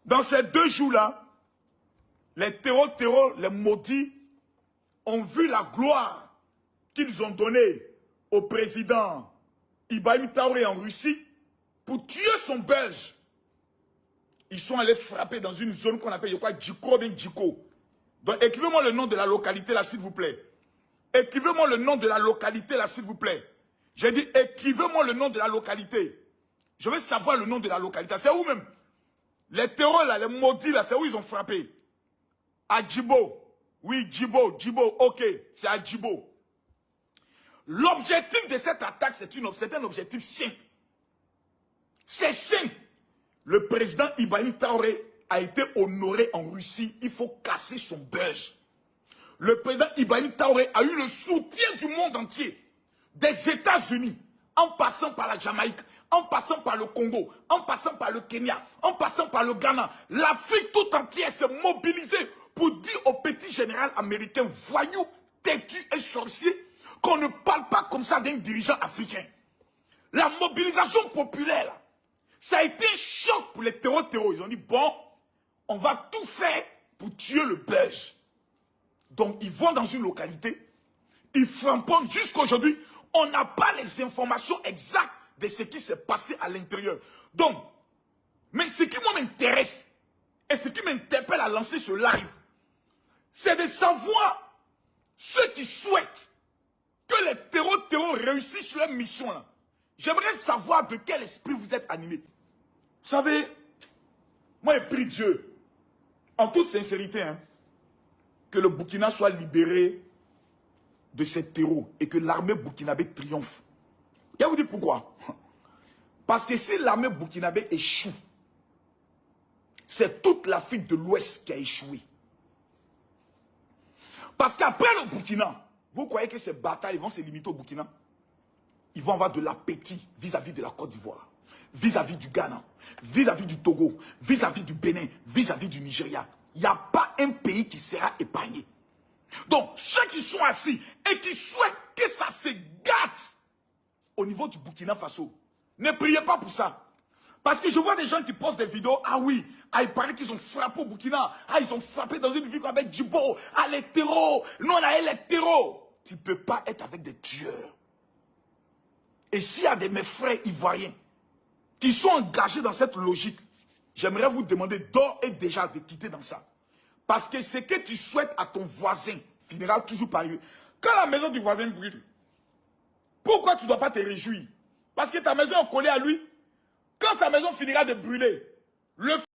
Dans ces 2 jours-là, les les maudits, ont vu la gloire qu'ils ont donnée au président Ibrahim Traoré en Russie pour tuer son buzz. Ils sont allés frapper dans une zone qu'on appelle, je crois, Djiko, bien Djiko. Donc, écrivez-moi le nom de la localité là, s'il vous plaît. Écrivez-moi le nom de la localité là, s'il vous plaît. J'ai dit, écrivez-moi le nom de la localité. Je veux savoir le nom de la localité. C'est où même? Les terreurs là, les maudits là, c'est où ils ont frappé? À Djibo. Oui, Djibo, ok, c'est à Djibo. L'objectif de cette attaque, c'est un objectif simple. C'est simple. Le président Ibrahim Traoré a été honoré en Russie. Il faut casser son buzz. Le président Ibrahim Traoré a eu le soutien du monde entier. Des États-Unis, en passant par la Jamaïque, en passant par le Congo, en passant par le Kenya, en passant par le Ghana. L'Afrique tout entière s'est mobilisée pour dire au petit général américain, voyou, têtu et sorcier, qu'on ne parle pas comme ça d'un dirigeant africain. La mobilisation populaire, là, ça a été un choc pour les terreaux. Ils ont dit, bon, on va tout faire pour tuer le buzz. Donc, ils vont dans une localité, ils frappent jusqu'à aujourd'hui. On n'a pas les informations exactes de ce qui s'est passé à l'intérieur. Donc, mais ce qui m'intéresse et ce qui m'interpelle à lancer ce live, c'est de savoir ceux qui souhaitent que les terreaux réussissent leur mission là. J'aimerais savoir de quel esprit vous êtes animés. Vous savez, moi j'ai pris Dieu, en toute sincérité, hein, que le Burkina soit libéré de ces terreaux et que l'armée burkinabé triomphe. Je vais vous dire pourquoi. Parce que si l'armée burkinabé échoue, c'est toute l'Afrique de l'Ouest qui a échoué. Parce qu'après le Burkina, vous croyez que ces batailles vont se limiter au Burkina? Ils vont avoir de l'appétit vis-à-vis de la Côte d'Ivoire, vis-à-vis du Ghana, vis-à-vis du Togo, vis-à-vis du Bénin, vis-à-vis du Nigeria. Il n'y a pas un pays qui sera épargné. Donc, ceux qui sont assis et qui souhaitent que ça se gâte au niveau du Burkina Faso, ne priez pas pour ça. Parce que je vois des gens qui postent des vidéos, ah oui, ah, il paraît qu'ils ont frappé au Burkina, ah ils ont frappé dans une ville avec Djibo, ah les terreaux, nous on a les terreaux. Tu ne peux pas être avec des tueurs. Et s'il y a mes frères ivoiriens qui sont engagés dans cette logique, j'aimerais vous demander d'ores et déjà de quitter dans ça. Parce que ce que tu souhaites à ton voisin finira toujours par arriver. Quand la maison du voisin brûle, pourquoi tu ne dois pas te réjouir? Parce que ta maison est collée à lui. Quand sa maison finira de brûler, le